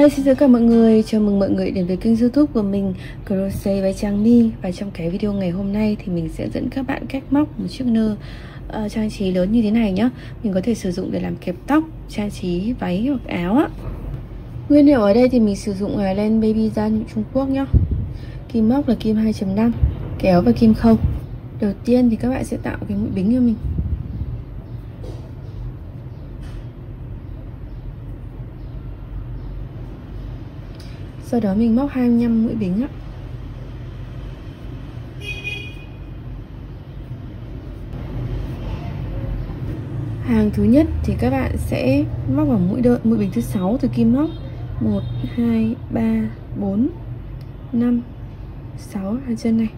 Hi, xin chào mọi người, chào mừng mọi người đến với kênh YouTube của mình Crochet by Trang My. Và trong cái video ngày hôm nay thì mình sẽ dẫn các bạn cách móc một chiếc nơ trang trí lớn như thế này nhá. Mình có thể sử dụng để làm kẹp tóc, trang trí váy hoặc áo á. Nguyên liệu ở đây thì mình sử dụng len baby da Trung Quốc nhá. Kim móc là kim 2.5, kéo và kim không. Đầu tiên thì các bạn sẽ tạo cái mũi bính cho mình. Sau đó mình móc 25 mũi bính á. Hàng thứ nhất thì các bạn sẽ móc vào mũi bính thứ 6 từ kim móc 1, 2, 3, 4, 5, 6 hàng chân này.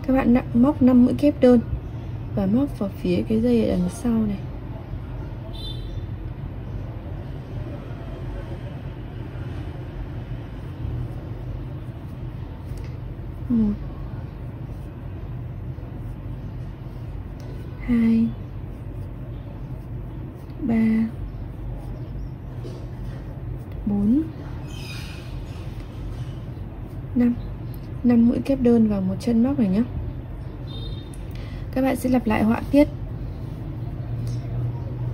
Các bạn móc 5 mũi kép đơn và móc vào phía cái dây ở đằng sau này. Một, 2, 3, 4, 5. 5 mũi kép đơn vào một chân móc này nhé. Các bạn sẽ lặp lại họa tiết.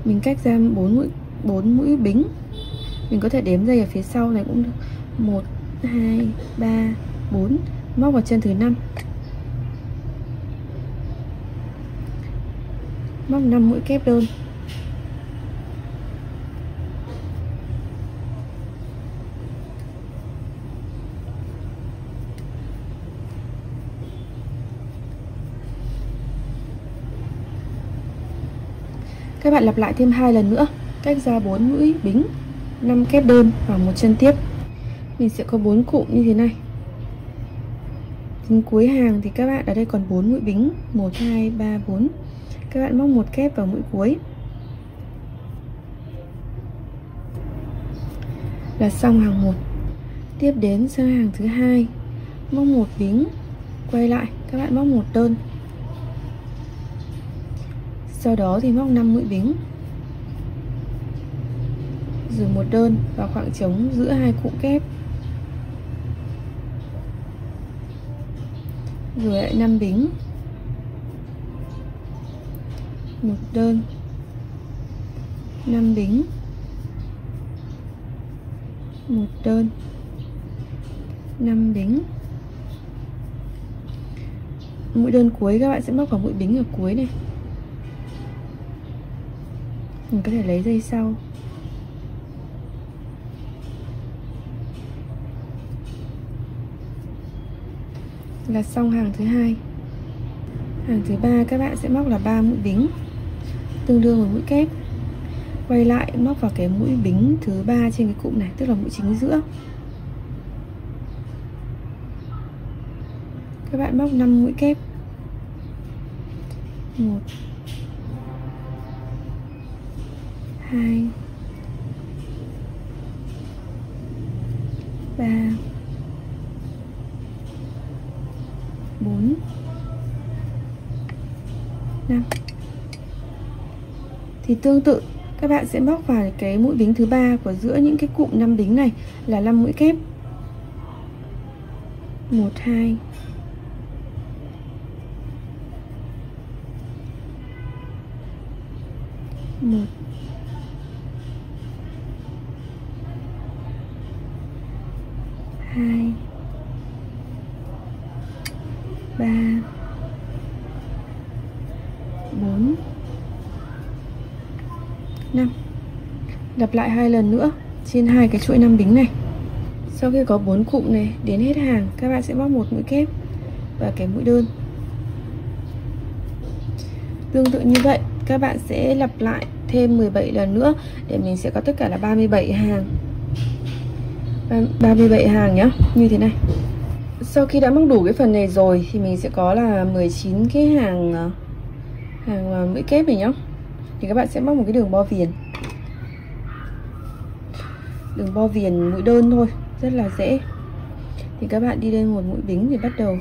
Mình cách ra 4 mũi bính. Mình có thể đếm dây ở phía sau này cũng được. 1, 2, 3, 4. Móc vào chân thứ 5. Móc 5 mũi kép đơn. Các bạn lặp lại thêm 2 lần nữa, cách ra 4 mũi bính, 5 kép đơn vào một chân tiếp. Mình sẽ có 4 cụm như thế này. Đến cuối hàng thì các bạn ở đây còn 4 mũi bính, 1, 2, 3, 4. Các bạn móc 1 kép vào mũi cuối là xong hàng 1. Tiếp đến sang hàng thứ 2, móc 1 bính, quay lại các bạn móc 1 đơn. Sau đó thì móc 5 mũi bính, rồi 1 đơn vào khoảng trống giữa 2 cụm kép, rồi lại 5 bính, 1 đơn, 5 bính, 1 đơn, 5 bính. Mũi đơn cuối các bạn sẽ móc vào mũi bính ở cuối này. Mình có thể lấy dây sau. Là xong hàng thứ 2. Hàng thứ 3 các bạn sẽ móc là 3 mũi bính, tương đương với mũi kép. Quay lại móc vào cái mũi bính thứ 3 trên cái cụm này, tức là mũi chính giữa. Các bạn móc 5 mũi kép. 1, 2, 3, 4, 5. Thì tương tự các bạn sẽ móc vào cái mũi bính thứ 3 của giữa những cái cụm 5 bính này là 5 mũi kép. 1, 2, 1, 2, 3, 4, 5. Lặp lại 2 lần nữa trên 2 cái chuỗi 5 bính này. Sau khi có 4 cụm này, đến hết hàng các bạn sẽ móc 1 mũi kép và cái mũi đơn. Tương tự như vậy các bạn sẽ lặp lại thêm 17 lần nữa để mình sẽ có tất cả là 37 hàng. 37 hàng nhá, như thế này. Sau khi đã móc đủ cái phần này rồi thì mình sẽ có là 19 cái hàng mũi kép này nhá. Thì các bạn sẽ móc một cái đường bo viền. Đường bo viền mũi đơn thôi, rất là dễ. Thì các bạn đi lên một mũi bính để bắt đầu.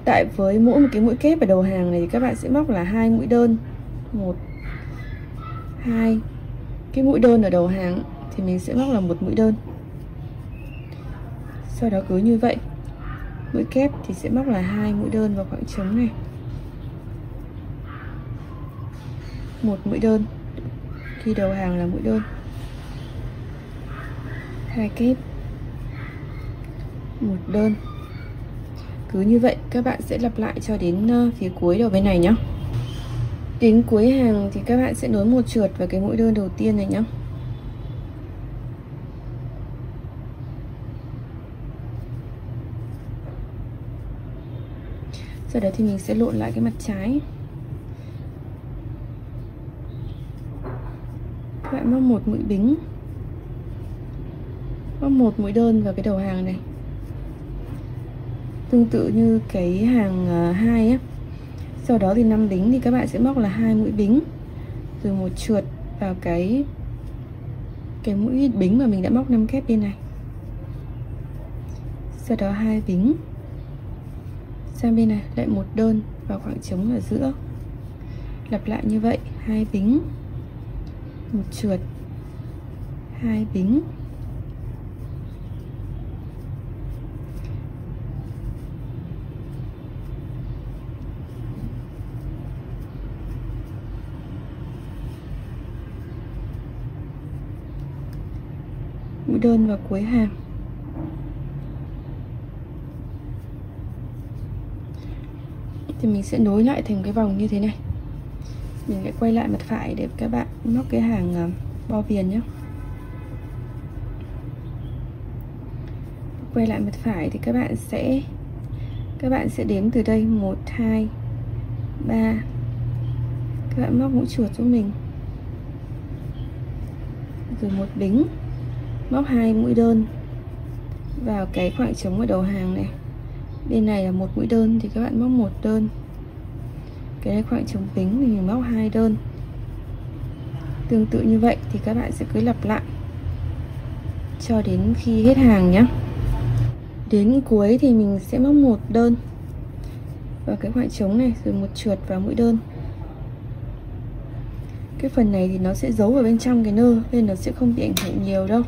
Tại với mỗi một cái mũi kép ở đầu hàng này thì các bạn sẽ móc là 2 mũi đơn. 1, 2. Cái mũi đơn ở đầu hàng thì mình sẽ móc là một mũi đơn. Sau đó cứ như vậy, mũi kép thì sẽ móc là 2 mũi đơn vào khoảng trống này, một mũi đơn khi đầu hàng là mũi đơn, 2 kép, một đơn. Cứ như vậy các bạn sẽ lặp lại cho đến phía cuối đầu bên này nhé. Đến cuối hàng thì các bạn sẽ nối một trượt vào cái mũi đơn đầu tiên này nhé. Sau đó thì mình sẽ lộn lại cái mặt trái. Các bạn móc một mũi bính, móc một mũi đơn vào cái đầu hàng này, tương tự như cái hàng 2 á. Sau đó thì 5 bính thì các bạn sẽ móc là 2 mũi bính, rồi một trượt vào cái mũi bính mà mình đã móc 5 kép bên này. Sau đó 2 bính sang bên này, lại một đơn vào khoảng trống ở giữa. Lặp lại như vậy, 2 bính, một trượt, 2 bính, mũi đơn vào cuối hàng. Thì mình sẽ nối lại thành cái vòng như thế này. Mình lại quay lại mặt phải để các bạn móc cái hàng bo viền nhé. Quay lại mặt phải thì các bạn sẽ đếm từ đây 1 2 3. Các bạn móc mũi chuột giúp mình, rồi một bính, móc 2 mũi đơn vào cái khoảng trống ở đầu hàng này. Bên này là một mũi đơn thì các bạn móc một đơn. Cái này khoảng trống bính thì mình móc 2 đơn. Tương tự như vậy thì các bạn sẽ cứ lặp lại cho đến khi hết hàng nhé. Đến cuối thì mình sẽ móc một đơn vào cái khoảng trống này, rồi một trượt vào mũi đơn. Cái phần này thì nó sẽ giấu ở bên trong cái nơ nên nó sẽ không bị ảnh hưởng nhiều đâu.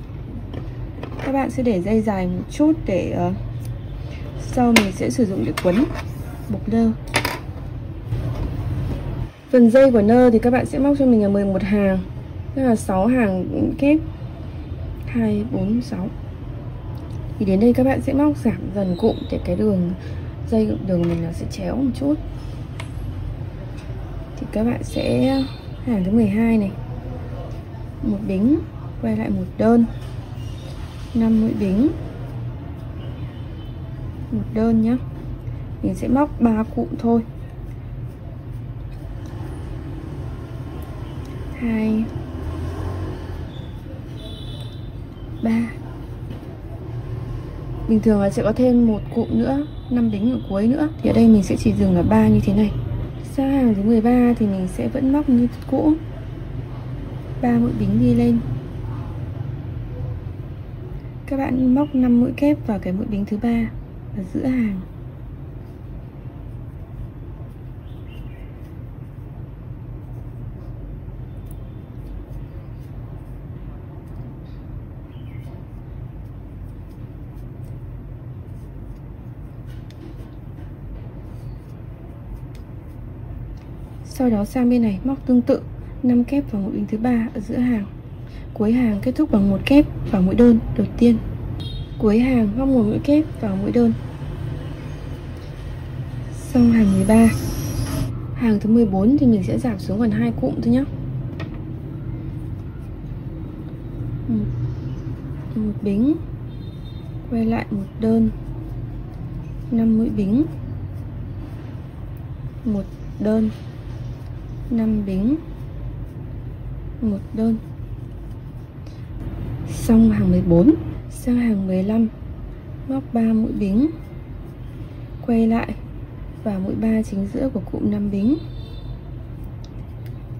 Các bạn sẽ để dây dài một chút để sau mình sẽ sử dụng để quấn buộc nơ. Phần dây của nơ thì các bạn sẽ móc cho mình là 11 hàng, tức là 6 hàng kép, 2 4 6. Thì đến đây các bạn sẽ móc giảm dần cụm để cái đường dây đường mình nó sẽ chéo một chút. Thì các bạn sẽ hàng thứ 12 này, một bính, quay lại một đơn, 5 mũi bính, một đơn nhá. Mình sẽ móc 3 cụm thôi, 2 3. Bình thường là sẽ có thêm một cụm nữa, 5 bính ở cuối nữa. Thì ở đây mình sẽ chỉ dừng ở 3 như thế này. Sang hàng thứ 13 thì mình sẽ vẫn móc như cũ, 3 mũi bính đi lên. Các bạn móc 5 mũi kép vào cái mũi bính thứ 3 ở giữa hàng. Sau đó sang bên này móc tương tự 5 kép vào mũi bính thứ 3 ở giữa hàng. Cuối hàng kết thúc bằng một kép vào mũi đơn đầu tiên. Cuối hàng móc một mũi kép vào mũi đơn. Xong hàng 13. Hàng thứ 14 thì mình sẽ giảm xuống còn 2 cụm thôi nhé. Một bính, quay lại một đơn, 5 mũi bính, một đơn, 5 bính, một đơn. Xong hàng 14. Sang hàng 15 móc 3 mũi bính, quay lại vào mũi 3 chính giữa của cụm 5 bính.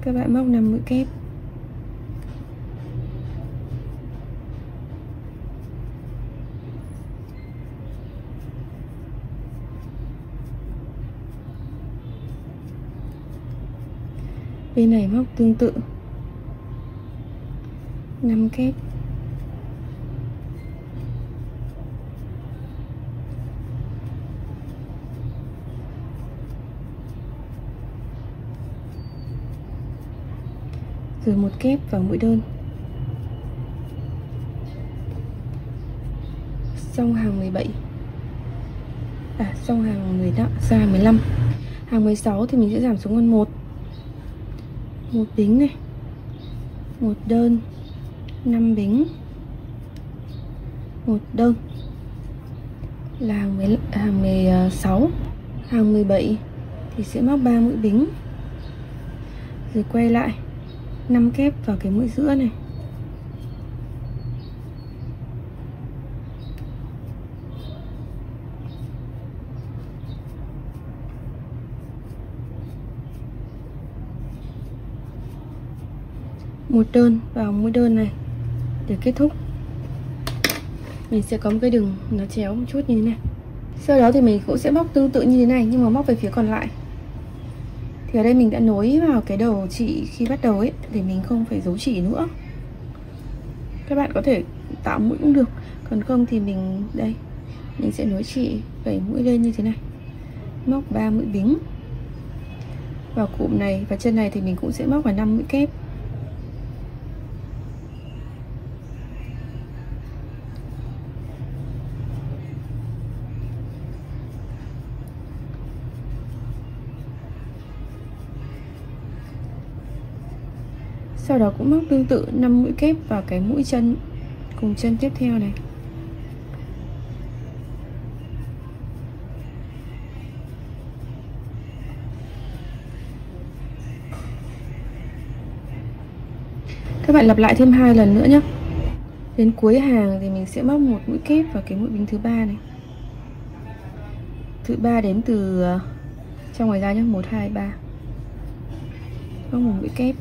Các bạn móc 5 mũi kép. Bên này móc tương tự 5 kép, rồi một kép vào mũi đơn. Xong hàng 17. Xong hàng 15. Hàng 16 thì mình sẽ giảm xuống còn 1 bính này, 1 đơn, 5 bính, 1 đơn là hàng 16. Hàng 17 thì sẽ móc 3 mũi bính, rồi quay lại 5 kép vào cái mũi giữa này. Một đơn vào mũi đơn này để kết thúc. Mình sẽ có một cái đường nó chéo một chút như thế này. Sau đó thì mình cũng sẽ móc tương tự như thế này, nhưng mà móc về phía còn lại. Thì ở đây mình đã nối vào cái đầu chỉ khi bắt đầu ấy, để mình không phải giấu chỉ nữa. Các bạn có thể tạo mũi cũng được, còn không thì mình sẽ nối chỉ 7 mũi lên như thế này, móc 3 mũi bính vào cụm này, và chân này thì mình cũng sẽ móc vào 5 mũi kép. Sau đó cũng móc tương tự 5 mũi kép vào cái mũi chân cùng chân tiếp theo này. Các bạn lặp lại thêm 2 lần nữa nhé. Đến cuối hàng thì mình sẽ móc 1 mũi kép vào cái mũi bính thứ 3 này. Thứ 3 đếm từ trong ngoài ra nhé, 1 2 3. Móc 1 mũi kép.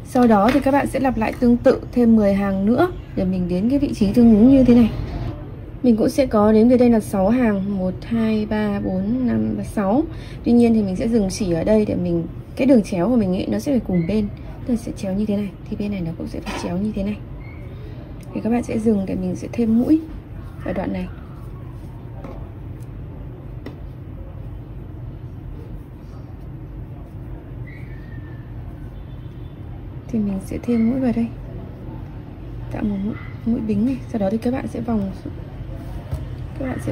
Sau đó thì các bạn sẽ lặp lại tương tự thêm 10 hàng nữa để mình đến cái vị trí tương ứng như thế này. Mình cũng sẽ có đến từ đây là 6 hàng, 1 2 3 4 5 và 6. Tuy nhiên thì mình sẽ dừng chỉ ở đây để mình cái đường chéo của mình ấy nó sẽ phải cùng bên, tức là sẽ chéo như thế này, thì bên này nó cũng sẽ phải chéo như thế này. Thì các bạn sẽ dừng để mình sẽ thêm mũi ở đoạn này. Thì mình sẽ thêm mũi vào đây, tạo một mũi bính này. Sau đó thì các bạn sẽ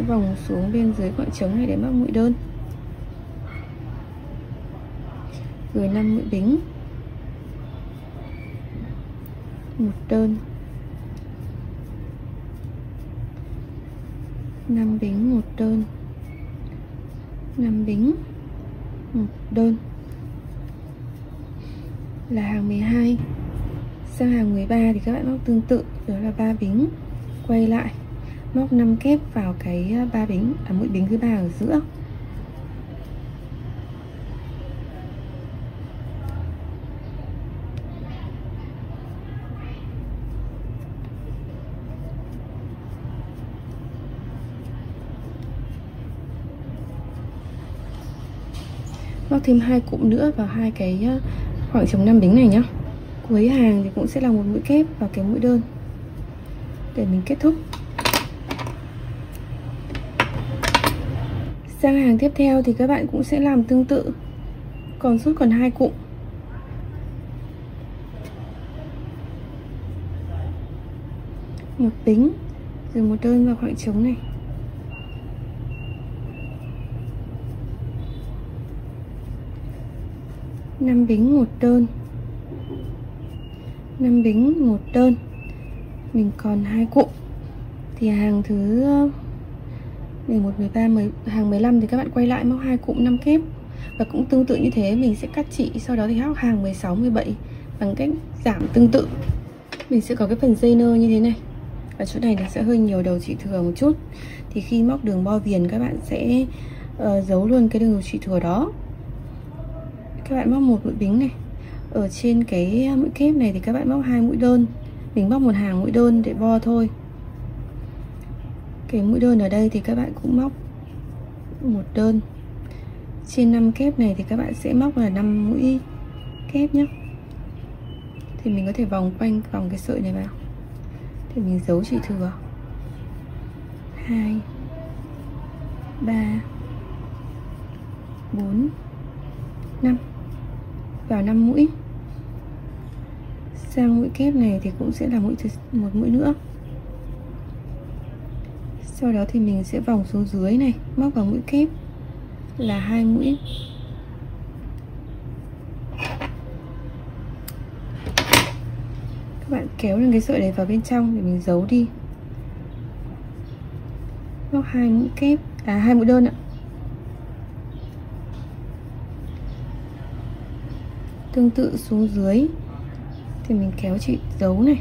vòng xuống bên dưới khoảng trống này để móc mũi đơn, rồi 5 mũi bính, 1 đơn, 5 bính, 1 đơn, 5 bính, 1 đơn là hàng 12. Sang hàng 13 thì các bạn móc tương tự, đó là 3 bính, quay lại móc 5 kép vào cái 3 bính, mũi bính thứ 3 ở giữa. Móc thêm 2 cụm nữa vào hai cái khoảng trống 5 bính này nhá. Cuối hàng thì cũng sẽ là 1 mũi kép vào cái mũi đơn để mình kết thúc. Sang hàng tiếp theo thì các bạn cũng sẽ làm tương tự, còn sút còn 2 cụm. Một bính rồi 1 đơn vào khoảng trống này. Năm bính, 1 đơn, 5 bính, 1 đơn. Mình còn 2 cụm. Thì hàng thứ 11, 13, hàng 15 thì các bạn quay lại móc 2 cụm 5 kép. Và cũng tương tự như thế, mình sẽ cắt chỉ, sau đó thì móc hàng 16, 17 bằng cách giảm tương tự. Mình sẽ có cái phần dây nơ như thế này. Ở chỗ này nó sẽ hơi nhiều đầu chỉ thừa một chút. Thì khi móc đường bo viền các bạn sẽ giấu luôn cái đường chỉ thừa đó. Các bạn móc 1 mũi bính này. Ở trên cái mũi kép này thì các bạn móc 2 mũi đơn. Mình móc 1 hàng mũi đơn để bo thôi. Cái mũi đơn ở đây thì các bạn cũng móc 1 đơn. Trên 5 kép này thì các bạn sẽ móc là 5 mũi kép nhé. Thì mình có thể vòng quanh vòng cái sợi này vào. Thì mình giấu chỉ thừa 2 3 4 5 vào 5 mũi. Sang mũi kép này thì cũng sẽ là một mũi nữa. Sau đó thì mình sẽ vòng xuống dưới này, móc vào mũi kép là 2 mũi. Các bạn kéo lên cái sợi này vào bên trong để mình giấu đi. Móc 2 mũi kép, 2 mũi đơn ạ. Tương tự xuống dưới thì mình kéo chỉ dấu này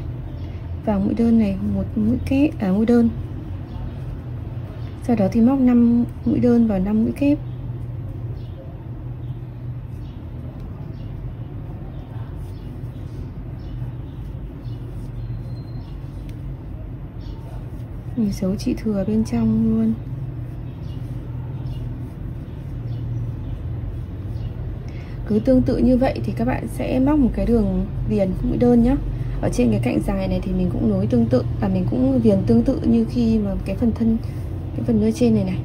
vào mũi đơn này, một mũi kép, mũi đơn. Sau đó thì móc 5 mũi đơn vào 5 mũi kép. Mình giấu chỉ thừa bên trong luôn. Cứ tương tự như vậy thì các bạn sẽ móc một cái đường viền mũi đơn nhé. Ở trên cái cạnh dài này thì mình cũng nối tương tự, mình cũng viền tương tự như khi mà cái phần nơi trên này này.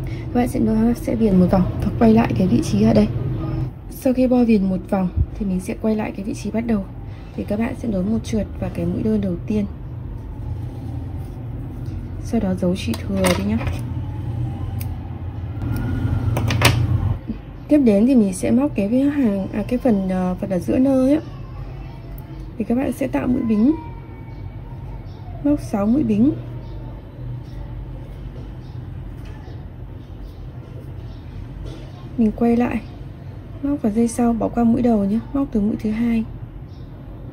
Các bạn sẽ viền một vòng và quay lại cái vị trí ở đây. Sau khi bo viền một vòng thì mình sẽ quay lại cái vị trí bắt đầu. Thì các bạn sẽ nối một trượt vào cái mũi đơn đầu tiên. Sau đó giấu chỉ thừa đi nhé. Tiếp đến thì mình sẽ móc cái phần ở giữa nơ ấy. Thì các bạn sẽ tạo mũi bính. Móc 6 mũi bính. Mình quay lại, móc vào dây sau, bỏ qua mũi đầu nhé, móc từ mũi thứ hai.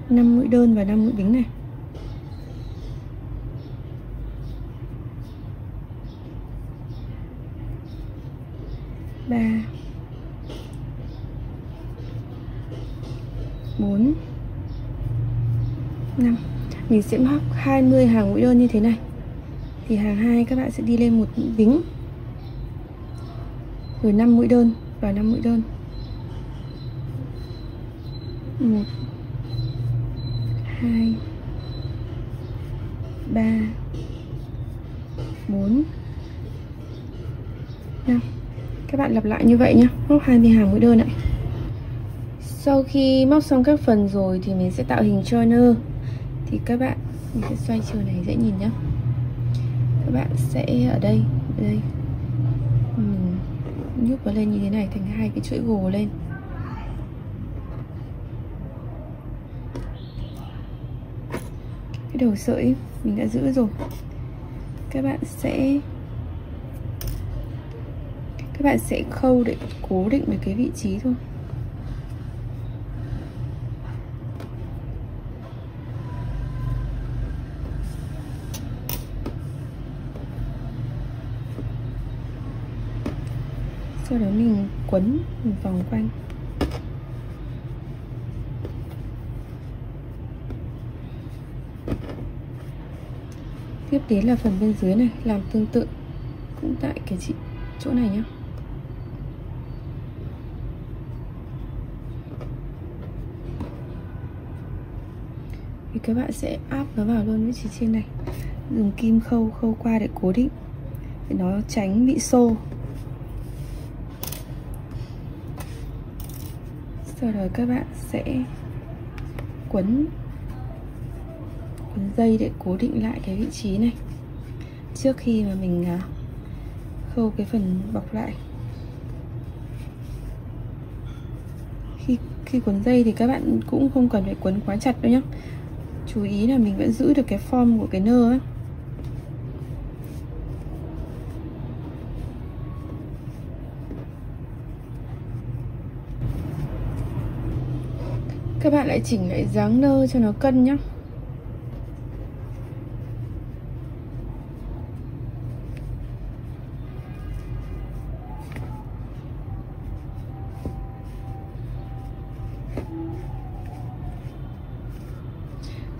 5 mũi đơn và 5 mũi bính này. Ba, 4, 5. Mình sẽ móc 20 hàng mũi đơn như thế này. Thì hàng 2 các bạn sẽ đi lên một mũi bính, rồi 5 mũi đơn và 5 mũi đơn. 1, 2, 3, 4, 5. Các bạn lặp lại như vậy nhé, móc 20 hàng mũi đơn ạ. Sau khi móc xong các phần rồi thì mình sẽ tạo hình cho nơ. Thì các bạn, mình sẽ xoay chiều này dễ nhìn nhé. Các bạn sẽ ở đây nhúc nó lên như thế này thành hai cái chuỗi gồ lên. Cái đầu sợi mình đã giữ rồi. Các bạn sẽ khâu để cố định được cái vị trí thôi. Sau đó mình quấn một vòng quanh. Tiếp đến là phần bên dưới này, làm tương tự cũng tại cái chỗ này nhé. Thì các bạn sẽ áp nó vào luôn vị trí trên này, dùng kim khâu qua để cố định, để nó tránh bị xô. Sau đó các bạn sẽ quấn dây để cố định lại cái vị trí này trước khi mà mình khâu cái phần bọc lại. Khi quấn dây thì các bạn cũng không cần phải quấn quá chặt đâu nhé. Chú ý là mình vẫn giữ được cái form của cái nơ ấy. Các bạn lại chỉnh lại dáng nơ cho nó cân nhé.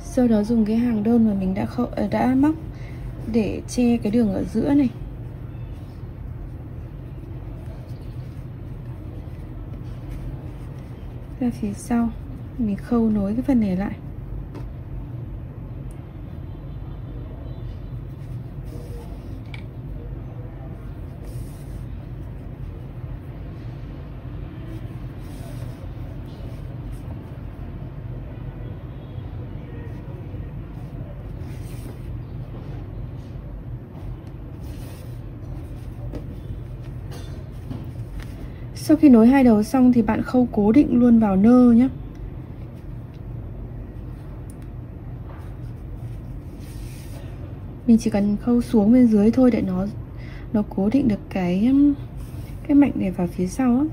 Sau đó dùng cái hàng đơn mà mình đã móc để che cái đường ở giữa này. Ra phía sau mình khâu nối cái phần này lại. Sau khi nối hai đầu xong thì bạn khâu cố định luôn vào nơ nhé. Mình chỉ cần khâu xuống bên dưới thôi để nó cố định được cái mảnh này vào phía sau á.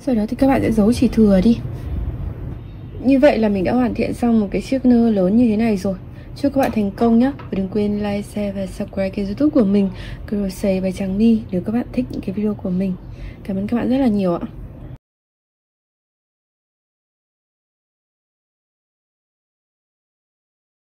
Sau đó thì các bạn sẽ giấu chỉ thừa đi. Như vậy là mình đã hoàn thiện xong một cái chiếc nơ lớn như thế này rồi. Chúc các bạn thành công nhé. Và đừng quên like, share và subscribe kênh YouTube của mình Crochet by Trang My nếu các bạn thích những cái video của mình. Cảm ơn các bạn rất là nhiều ạ.